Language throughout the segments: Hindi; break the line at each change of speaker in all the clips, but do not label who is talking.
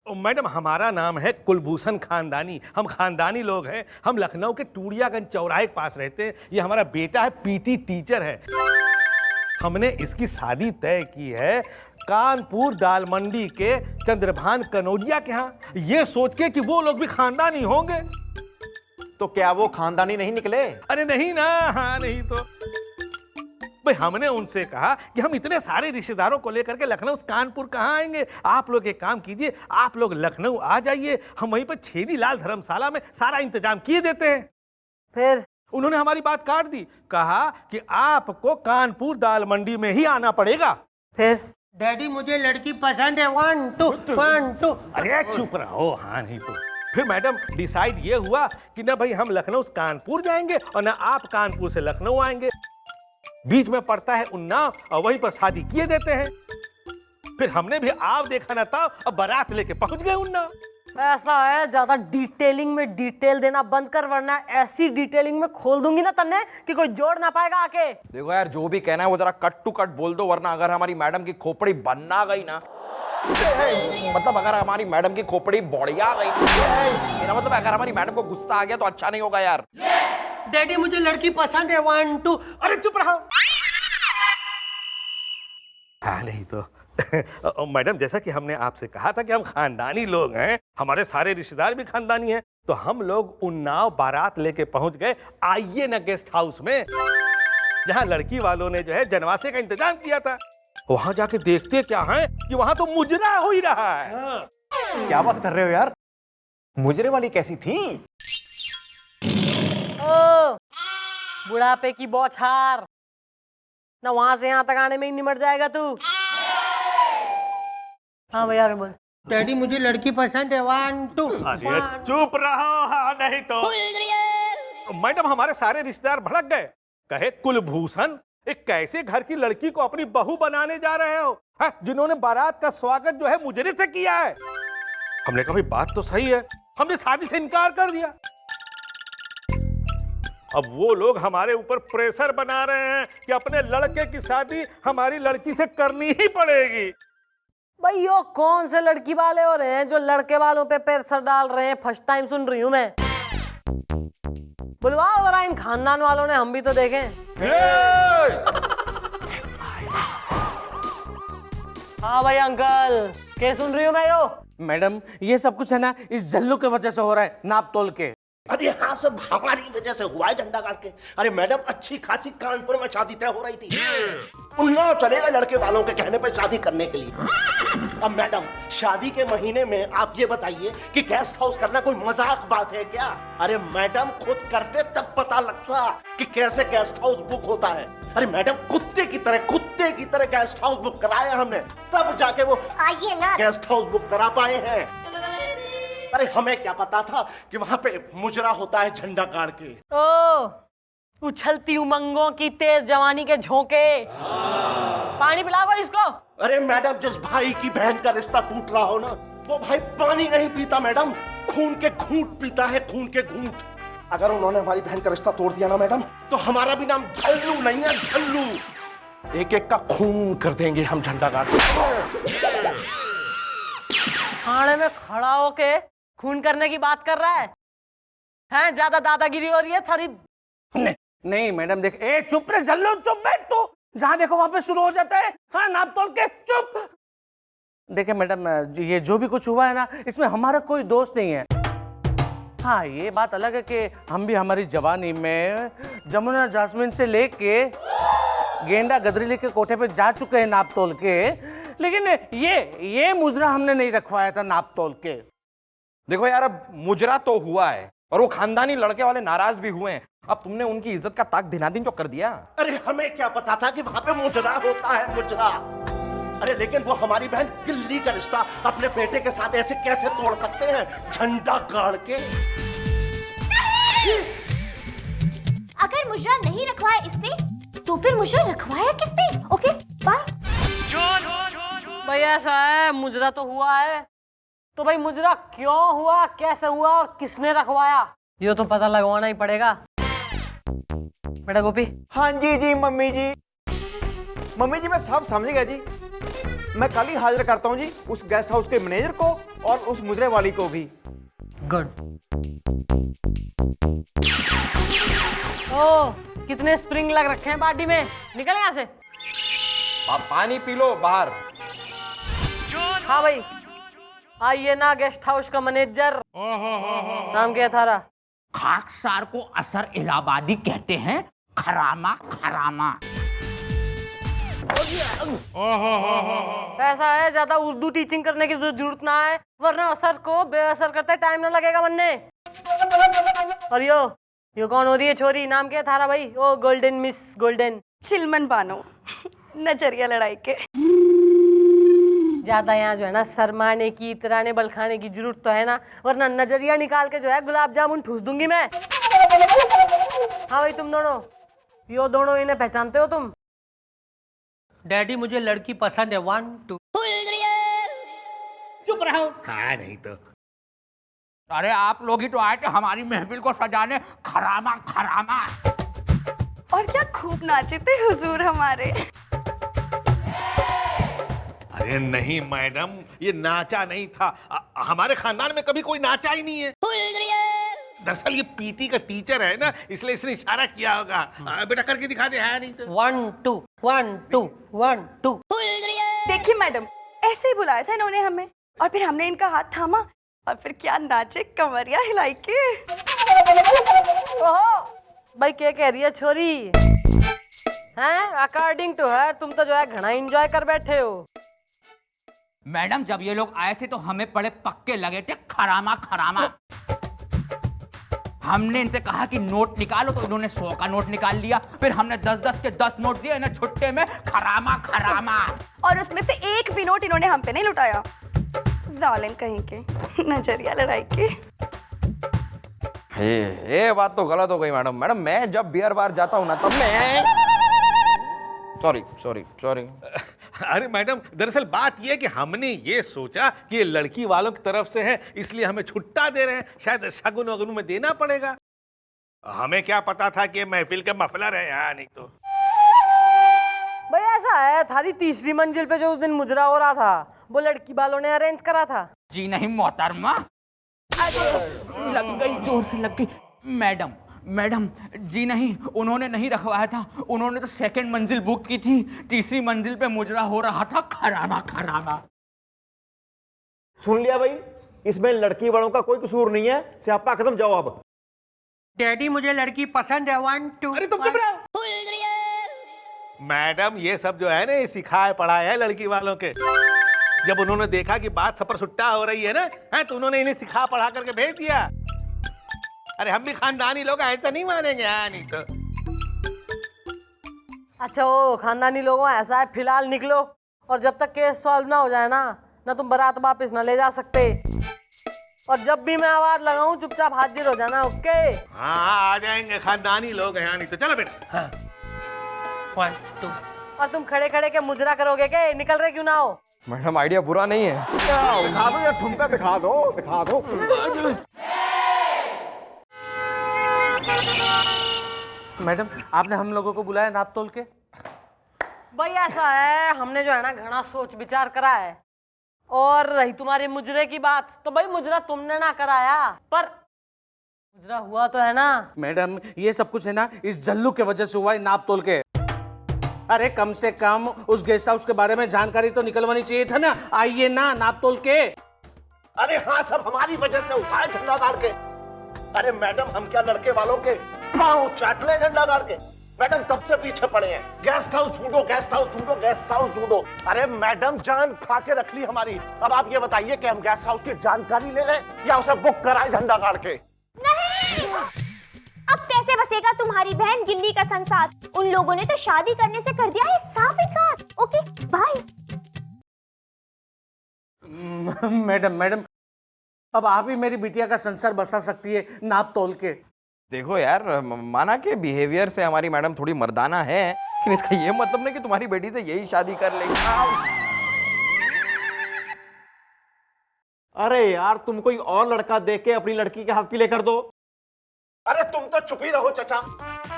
मैडम हमारा नाम है कुलभूषण खानदानी। हम खानदानी लोग हैं। हम लखनऊ के टूड़ियागंज चौराहे के पास रहते हैं। ये हमारा बेटा है, पीटी टीचर है। हमने इसकी शादी तय की है कानपुर दाल मंडी के चंद्रभान कनौजिया के यहाँ, ये सोच के कि वो लोग भी खानदानी होंगे।
तो क्या वो खानदानी नहीं निकले?
अरे नहीं ना, हाँ नहीं तो भाई हमने उनसे कहा कि हम इतने सारे रिश्तेदारों को लेकर के लखनऊ कानपुर कहाँ आएंगे। आप लोग एक काम कीजिए, आप लोग लखनऊ आ जाइए, हम वहीं पर छेदी लाल धर्मशाला में सारा इंतजाम किए देते हैं।
फिर
उन्होंने हमारी बात काट दी, कहा कि आपको कानपुर दाल मंडी में ही आना पड़ेगा।
फिर
डैडी मुझे लड़की पसंद है, 1 2 1 2।
अरे चुप रहो, हाँ नहीं तो। फिर मैडम डिसाइड ये हुआ कि ना भाई हम लखनऊ से कानपुर जाएंगे और ना आप कानपुर से लखनऊ आएंगे। बीच में पड़ता है उन्नाव और वहीं पर शादी किए देते हैं। फिर हमने भी आप देखा ना था, अब बारात लेके पहुंच गए उन्नाव।
ऐसा है, ज्यादा डिटेलिंग में डिटेल देना बंद कर, वरना ऐसी डिटेलिंग में खोल दूंगी ना तन्ने कि कोई जोड़ ना पाएगा आके।
देखो यार, जो भी कहना है वो जरा कट टू कट बोल दो, वरना अगर हमारी मैडम की खोपड़ी बनना गई ना, मतलब अगर हमारी मैडम की खोपड़ी बढ़िया गई, मतलब अगर हमारी मैडम को गुस्सा आ गया तो अच्छा नहीं होगा यार।
डैडी मुझे लड़की पसंद है, 1 2।
अरे चुप रहो। हाँ नहीं तो मैडम, जैसा कि हमने आपसे कहा था कि हम खानदानी लोग हैं, हमारे सारे रिश्तेदार भी खानदानी हैं, तो हम लोग उन्नाव बारात लेके पहुंच गए। आइए ना गेस्ट हाउस में, जहां लड़की वालों ने जो है जनवासे का इंतजाम किया था। वहां जाके देखते क्या है कि वहां तो मुजरा हो ही रहा है।
क्या बात कर रहे हो यार? मुजरे वाली कैसी थी?
ओ बुढ़ापे की बौछार, ना वहां से यहाँ तक आने में ही निमट जाएगा तू। हाँ भैया आगे बोल।
डैडी मुझे लड़की पसंद है, 1 2।
अरे चुप रहो, हाँ नहीं तो। मैडम हमारे सारे रिश्तेदार भड़क गए, कहे कुलभूषण एक कैसे घर की लड़की को अपनी बहू बनाने जा रहे हो, है जिन्होंने बारात का स्वागत जो है मुजरे से किया है। हमने कहा भाई बात तो सही है, हमने शादी से इनकार कर दिया। अब वो लोग हमारे ऊपर प्रेशर बना रहे हैं कि अपने लड़के की शादी हमारी लड़की से करनी ही पड़ेगी।
भाई यो कौन से लड़की वाले हो रहे हैं जो लड़के वालों पे प्रेशर डाल रहे हैं? फर्स्ट टाइम सुन रही हूं मैं। बुलवाओ जरा इन खानदान वालों ने, हम भी तो देखें। हाँ भाई अंकल, क्या सुन रही हूँ मैं यो?
मैडम ये सब कुछ है ना इस जल्लू के वजह से हो रहा है, नाप तोल के।
अरे हाँ, सब हमारी वजह से हुआ है झंडा गाड़ के। अरे मैडम, अच्छी खासी कानपुर में शादी तय हो रही थी, उन्नाव चलेगा लड़के वालों के कहने पे शादी करने के लिए। अब मैडम, शादी के महीने में आप ये बताइए कि गेस्ट हाउस करना कोई मजाक बात है क्या? अरे मैडम, खुद करते तब पता लगता कि कैसे गेस्ट हाउस बुक होता है। अरे मैडम, कुत्ते की तरह गेस्ट हाउस बुक कराया हमने, तब जाके वो आइए ना गेस्ट हाउस बुक करा पाए हैं। अरे हमें क्या पता था कि वहां पे मुजरा होता है झंडा गाड़ के।
ओ उछलती उमंगों की तेज जवानी के झोंके। पानी पिलाओ इसको।
अरे मैडम, जिस भाई की बहन का रिश्ता टूट रहा हो ना, वो भाई पानी नहीं पीता मैडम, खून के घूंट पीता है, खून के घूंट। अगर उन्होंने हमारी बहन का रिश्ता तोड़ दिया ना मैडम, तो हमारा भी नाम झल्लू नहीं है, झल्लू। एक एक का खून कर देंगे हम झंडा गाड़ के।
खाने में खड़ा होके खून करने की बात कर रहा है? हैं, ज्यादा दादागिरी हो रही है थारी।
नहीं मैडम देख, ए चुप रे जल्लू, चुप बैठ तू। जहां देखो वहां पे शुरू हो जाता है, हाँ नाप तोल के, चुप। देखिए मैडम, ये जो भी कुछ हुआ है ना, इसमें हमारा कोई दोष नहीं है। हाँ ये बात अलग है कि हम भी हमारी जवानी में जमुना जासमीन से लेके गेंडा गदरीली के कोठे पे जा चुके हैं नाप तोल के, लेकिन ये मुजरा हमने नहीं रखवाया था नाप तोल के।
देखो यार, अब मुजरा तो हुआ है और वो खानदानी लड़के वाले नाराज भी हुए हैं। अब तुमने उनकी इज्जत का ताक दिनादिन जो कर दिया।
अरे हमें क्या पता था कि वहां पे मुजरा होता है, मुजरा। अरे लेकिन वो हमारी बहन गिल्ली का रिश्ता अपने बेटे के साथ ऐसे कैसे तोड़ सकते हैं, झंडा गाड़ के?
अगर मुजरा नहीं रखवाया इसने, तो फिर मुजरा रखवाया किसने? Okay bye.
भाई ऐसा है, मुजरा तो हुआ है, तो भाई मुजरा क्यों हुआ, कैसे हुआ और किसने रखवाया, ये तो पता लगवाना ही पड़ेगा। बेटा गोपी।
हाँ जी मम्मी जी। मम्मी जी मैं सब समझ गया जी। मैं कल ही हाजिर करता हूँ जी उस गेस्ट हाउस के मैनेजर को और उस मुजरे वाली को भी।
गुड। ओ, कितने स्प्रिंग लग रखे हैं पार्टी में, निकल यहाँ से।
आप पानी पी लो बाहर।
हाँ भाई, आइए ना गेस्ट हाउस का मैनेजर। नाम क्या है थारा?
खाकसार को असर इलाहाबादी कहते हैं, खरामा खरामा।
ऐसा है, ज्यादा उर्दू टीचिंग करने की जरूरत ना है, वरना असर को बेअसर करते टाइम ना लगेगा बनने। और यो कौन हो रही है छोरी, नाम क्या है थारा भाई? ओ गोल्डन मिस गोल्डन।
चिलमन बानो, नजरिया लड़ाई के।
ज्यादा यहाँ जो है ना शरमाने की, इतराने बलखाने की जरूरत तो है ना, वरना नजरिया निकाल के जो है गुलाब जामुन ठूस दूंगी मैं। हाँ भाई, तुम दोनों, यो दोनों इन्हें पहचानते हो तुम?
डैडी मुझे लड़की पसंद है 1 2।
चुप रहो।
हाँ नहीं तो।
अरे आप लोग ही तो आए थे हमारी महफिल को सजाने, खरामा खरामा।
और क्या खूब नाचे थे हुजूर हमारे।
अरे नहीं मैडम, ये नाचा नहीं था। हमारे खानदान में कभी कोई नाचा ही नहीं है। दरअसल ये पीटी का टीचर है ना, इसलिए इसने इशारा किया होगा। बेटा करके दिखा दे। है नहीं तो।
1 2 1 2 1 2।
देखिए मैडम, ऐसे ही बुलाया था इन्होंने हमें, और फिर हमने इनका हाथ थामा और फिर क्या नाचे, कमरिया हिलाई के।
ओहो भाई, क्या कह रही है छोरी? हैं, अकॉर्डिंग टू हर तुम तो जो है घना एंजॉय कर बैठे हो।
मैडम जब ये लोग आए थे तो हमें बड़े पक्के लगे थे, खरामा खरामा। हमने इनसे कहा कि नोट निकालो तो इन्होंने 100 का नोट निकाल लिया। फिर हमने 10-10 के 10 नोट दिए इन्हें छुट्टे में, खरामा खरामा।
और उसमें से एक भी नोट इन्होंने हम पे नहीं लुटाया, जालिम कहीं के, नजरिया लड़ाई के।
ये बात तो गलत हो गई मैडम। मैडम मैं जब बियर बार जाता हूँ ना तब मैं सॉरी।
अरे मैडम, दरअसल बात यह है कि हमने ये सोचा कि ये लड़की वालों की तरफ से है, इसलिए हमें छुट्टा दे रहे हैं। शायद शगुन वगुन में देना पड़ेगा। हमें क्या पता था कि महफिल के मफलर है यहाँ, नहीं तो।
भाई ऐसा है, थारी तीसरी मंजिल पे जो उस दिन मुजरा हो रहा था, वो लड़की वालों ने अरेंज करा था।
जी नहीं मोहतरमा, लग गई, जोर से लग गई। मैडम जी नहीं, उन्होंने नहीं रखवाया था। उन्होंने तो 2nd मंजिल बुक की थी, तीसरी मंजिल पे मुजरा हो रहा था, खरामा खरामा।
सुन लिया भाई, इसमें लड़की वालों का कोई कसूर नहीं है। स्यापा खत्म, जाओ अब।
डैडी मुझे लड़की पसंद है 1 2।
अरे तुम चुप रहो। मैडम ये सब जो है ना, ये सिखाए पढ़ाए है लड़की वालों के। जब उन्होंने देखा कि बात सपर सुट्टा हो रही है ना, तो उन्होंने इन्हें सिखा पढ़ा करके भेज दिया। अरे हम भी खानदानी लोग ऐसा नहीं मानेंगे। नहीं तो।
अच्छा वो खानदानी लोगों ऐसा है, फिलहाल निकलो, और जब तक केस सॉल्व ना हो जाए ना तुम बारात वापस ना ले जा सकते। और जब भी मैं आवाज लगाऊं चुपचाप हाजिर हो जाना, ओके?
हाँ आ जाएंगे, खानदानी लोग हैं। नहीं तो चलो बेटा।
1 2।
और तुम खड़े खड़े के मुजरा करोगे के, निकल रहे क्यों ना हो?
मैडम आइडिया बुरा नहीं है। दिखा दो यार, ठुमका दिखा दो।
मैडम आपने हम लोगों को बुलाया नाप तोल के?
भाई ऐसा है, हमने जो है ना घना सोच विचार करा है। और रही तुम्हारे मुजरे की बात, तो भाई मुजरा तुमने ना कराया, पर मुजरा हुआ तो है ना।
मैडम ये सब कुछ है ना इस जल्लू के वजह से हुआ है, नाप तोल के। अरे कम से कम उस गेस्ट हाउस के बारे में जानकारी तो निकलवानी चाहिए था ना। आइए ना नाप तोल के।
अरे हाँ, सब हमारी वजह से हुआ है झंडा गाड़ के। अरे मैडम, हम क्या लड़के वालों के पाँव चाट ले झंडा गाड़ के? मैडम तब से पीछे पड़े हैं, गेस्ट हाउस ढूंढो। अरे मैडम जान खा के रख ली हमारी। अब आप ये बताइए कि हम गेस्ट हाउस की जानकारी ले लें या उसे बुक कराए झंडा गाड़ के?
नहीं, अब कैसे बसेगा तुम्हारी बहन गिल्ली का संसार? उन लोगों ने तो शादी करने से कर दिया है साफ इनकार। Okay bye.
मैडम अब आप ही मेरी बिटिया का संसार बसा सकती है नाप तोल के।
देखो यार, माना कि बिहेवियर से हमारी मैडम थोड़ी मर्दाना है, लेकिन इसका ये मतलब नहीं कि तुम्हारी बेटी से यही शादी कर लेगी। अरे यार, तुम कोई और लड़का देख के अपनी लड़की के हाथ पीले कर दो।
अरे तुम तो चुप ही रहो चचा।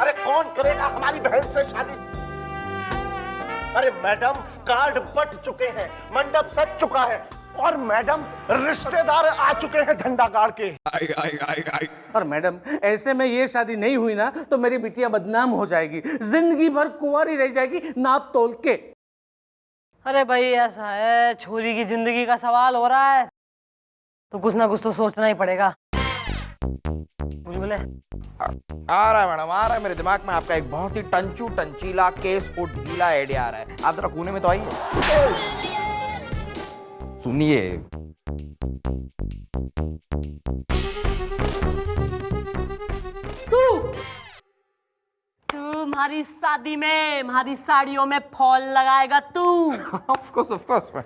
अरे कौन करेगा हमारी बहन से शादी? अरे मैडम, कार्ड बट चुके हैं, मंडप सज चुका है और मैडम रिश्तेदार आ चुके हैं झंडा गाड़ के।
और मैडम ऐसे में ये शादी नहीं हुई ना तो मेरी बिटिया बदनाम हो जाएगी, जिंदगी भर कुंवारी रह जाएगी नाप तोल के।
अरे भाई ऐसा है, छोरी की जिंदगी का सवाल हो रहा है तो कुछ ना कुछ तो सोचना ही पड़ेगा। बुलबुले
आ रहा है मैडम, आ रहा है मेरे दिमाग में आपका एक बहुत ही टंचू टंचीला केस को ढीला आइडिया आ रहा है। आप जरा कोने में तो आइए, सुनिए।
तू हमारी शादी में हमारी साड़ियों में फॉल लगाएगा तू?
Of course.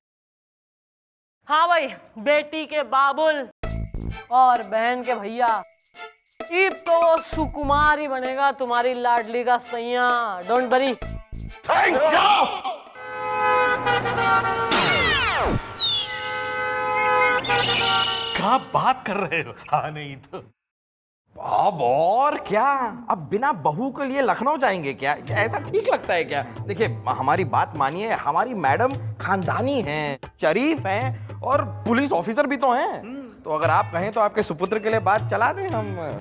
हाँ भाई, बेटी के बाबुल और बहन के भैया, इब तो वो सुकुमार ही बनेगा तुम्हारी लाडली का सैया। Don't worry.
Thank you.
क्या बात कर रहे हो? हाँ नहीं तो
अब और क्या, अब बिना बहू के लिए लखनऊ जाएंगे क्या? ऐसा ठीक लगता है क्या? देखिए हमारी बात मानिए, हमारी मैडम खानदानी हैं, शरीफ हैं और पुलिस ऑफिसर भी तो हैं। तो अगर आप कहें तो आपके सुपुत्र के लिए बात चला दें हम।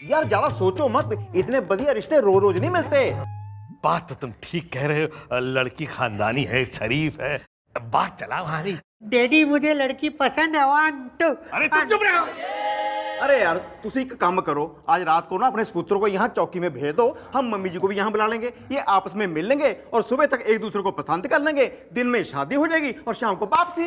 यार ज्यादा सोचो मत, इतने बढ़िया रिश्ते रोज रोज नहीं मिलते।
बात तो तुम ठीक कह रहे हो, लड़की खानदानी है, शरीफ है, बात चला हमारी।
डैडी मुझे लड़की पसंद है। 1 2।
अरे तुम चुप रहो।
अरे यार तुसी एक काम करो, आज रात को ना अपने पुत्र को यहाँ चौकी में भेज दो, हम मम्मी जी को भी यहाँ बुला लेंगे, ये आपस में मिल लेंगे और सुबह तक एक दूसरे को पसंद कर लेंगे, दिन में शादी हो जाएगी और शाम को वापसी।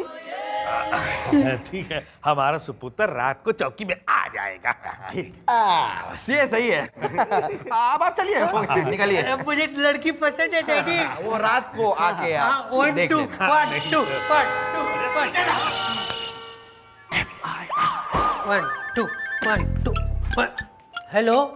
ठीक है, हमारा सुपुत्र रात को चौकी में आ जाएगा।
ये सही है। अब आप चलिए, निकलिए।
मुझे लड़की पसंद है डैडी।
वो रात को आके आप
1
देख
2
लेना।
1 2 1 2 1। हेलो,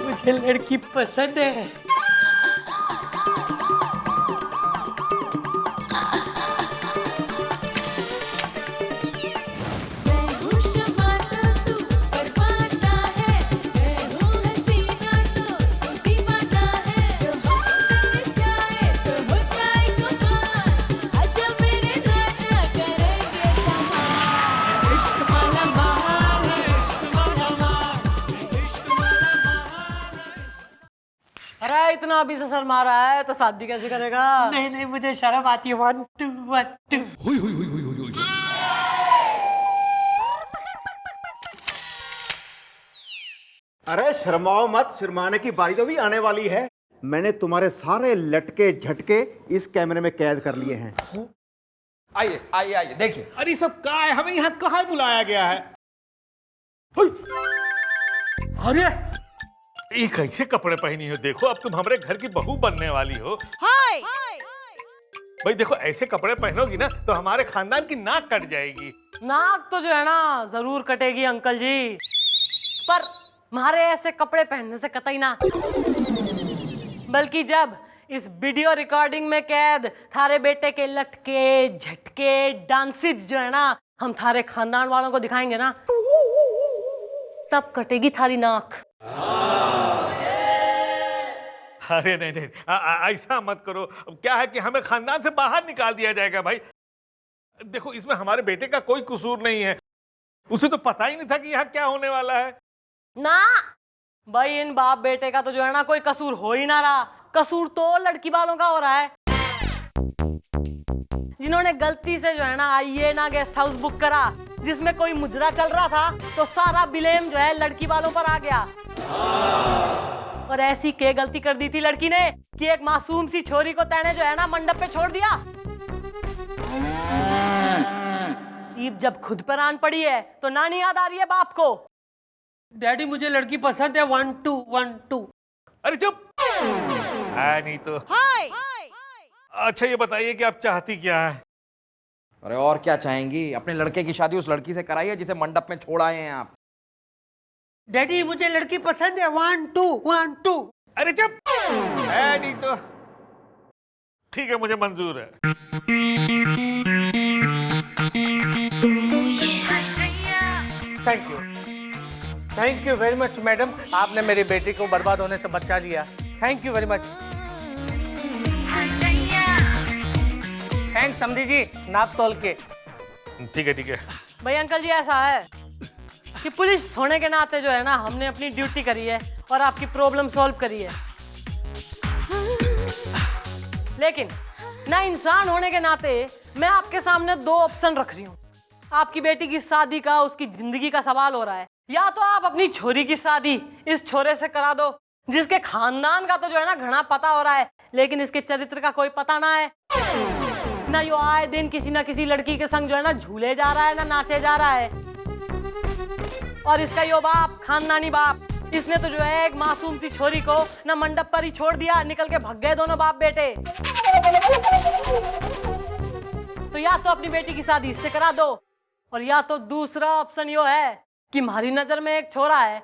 मुझे लड़की पसंद है।
अरे इतना अभी से सर मारा है तो शादी कैसे करेगा?
नहीं नहीं, मुझे शर्म आती है। 1 2 1 2।
अरे शर्माओ मत, शर्माने की बारी तो भी आने वाली है। मैंने तुम्हारे सारे लटके झटके इस कैमरे में कैद कर लिए हैं।
आइए आइए आइए, देखिए।
अरे सब कहाँ है? हमें यहाँ कहाँ बुलाया गया है?
अरे ये कैसे कपड़े पहनी हो? देखो अब तुम हमारे घर की बहू बनने वाली हो। भाई देखो, ऐसे कपड़े पहनोगी ना तो हमारे खानदान की नाक कट जाएगी।
नाक तो जो है ना जरूर कटेगी अंकल जी, पर हमारे ऐसे कपड़े पहनने से कतई ना। बल्कि जब इस वीडियो रिकॉर्डिंग में कैद थारे बेटे के लटके झटके डांसेज जो है ना हम थारे खानदान वालों को दिखाएंगे ना, तब कटेगी थारी नाक।
अरे नहीं नहीं, ऐसा मत करो। क्या है कि हमें खानदान से बाहर निकाल दिया जाएगा। भाई देखो, इसमें हमारे बेटे का कोई कसूर नहीं है, उसे तो पता ही नहीं था कि यहाँ क्या होने वाला है
ना। भाई इन बाप बेटे का तो जो है ना कोई कसूर हो ही ना रहा, कसूर तो लड़की वालों का हो रहा है, जिन्होंने गलती से जो है ना आइए ना गेस्ट हाउस बुक करा जिसमें कोई मुजरा चल रहा था, तो सारा ब्लेम जो है लड़की वालों पर आ गया। और ऐसी क्या गलती कर दी थी लड़की ने कि एक मासूम सी छोरी को तैने जो है ना मंडप पे छोड़ दिया। ईब जब खुद पर आन पड़ी है तो नानी याद आ रही है बाप को।
डैडी मुझे लड़की पसंद है 1 2 1 2।
अरे चुप है नहीं तो। अच्छा ये बताइए कि आप चाहती क्या है?
अरे और क्या चाहेंगी? अपने लड़के की शादी उस लड़की से कराइए जिसे मंडप में छोड़ आए हैं आप।
डैडी मुझे लड़की पसंद है 1 2 1 2।
अरे चुप है नहीं तो। ठीक है मुझे मंजूर है।
Thank you very much madam, आपने मेरी बेटी को बर्बाद होने से बचा लिया। Thank you very much. Thanks समधी जी, नाप तोल के।
ठीक है ठीक है।
भाई अंकल जी ऐसा है कि पुलिस होने के नाते जो है ना हमने अपनी ड्यूटी करी है और आपकी प्रॉब्लम सॉल्व करी है, लेकिन ना इंसान होने के नाते मैं आपके सामने दो ऑप्शन रख रही हूँ। आपकी बेटी की शादी का, उसकी जिंदगी का सवाल हो रहा है। या तो आप अपनी छोरी की शादी इस छोरे से करा दो जिसके खानदान का तो जो है ना घना पता हो रहा है, लेकिन इसके चरित्र का कोई पता ना है, ना यो आए दिन किसी ना किसी लड़की के संग जो है ना झूले जा रहा है, ना नाचे जा रहा है। और इसका यो बाप, खानदानी बाप, इसने तो जो है एक मासूम सी छोरी को ना मंडप पर ही छोड़ दिया, निकल के भग गए दोनों बाप बेटे। तो या तो अपनी बेटी की शादी इससे करा दो, और या तो दूसरा ऑप्शन यो है कि हमारी नजर में एक छोरा है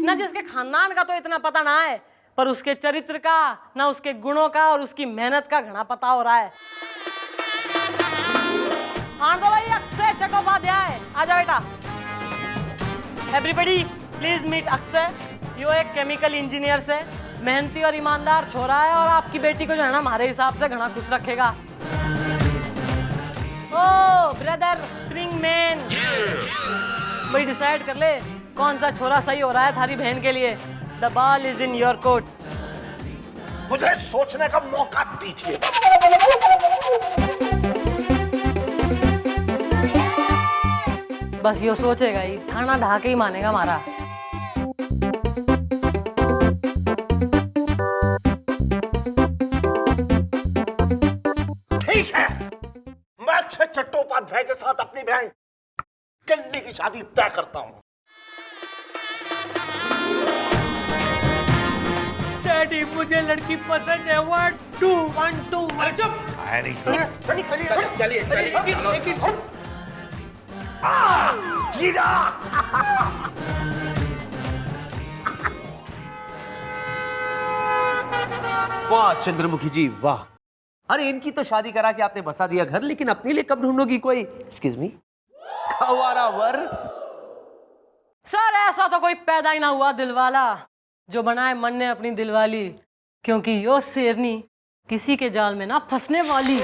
ना जिसके खानदान का तो इतना पता ना है, पर उसके चरित्र का, ना उसके गुणों का और उसकी मेहनत का घना पता हो रहा है। आंदो भाई अक्षय चट्टोपाध्याय, आजा बेटा। Everybody please meet Akshay. यो एक केमिकल इंजीनियर से मेहनती और ईमानदार छोरा है और आपकी बेटी को जो है ना हमारे हिसाब से घना खुश रखेगा। ओ ब्रदर स्प्रिंगमैन, भाई डिसाइड कर ले कौन सा छोरा सही हो रहा है थारी बहन के लिए। The ball is in your court.
मुझे सोचने का मौका दीजिए।
बस यो सोचेगा ही, ठाना ढा के ही मानेगा हमारा।
ठीक है, मैं अक्षय चट्टोपाध्याय के साथ अपनी बहन किल्ली की शादी तय करता हूं।
डैडी मुझे लड़की पसंद है 1 2 1 2।
अरे चुप
है नहीं तो।
चलिए जीजा।
वाह चंद्रमुखी जी वाह। अरे इनकी तो शादी करा के आपने बसा दिया घर, लेकिन अपने लिए कब ढूंढोगी कोई एक्सक्यूज मी खवारा वर?
सर ऐसा तो कोई पैदा ही ना हुआ दिलवाला जो बनाए मन ने अपनी दिलवाली, क्योंकि यो शेरनी किसी के जाल में ना फंसने वाली।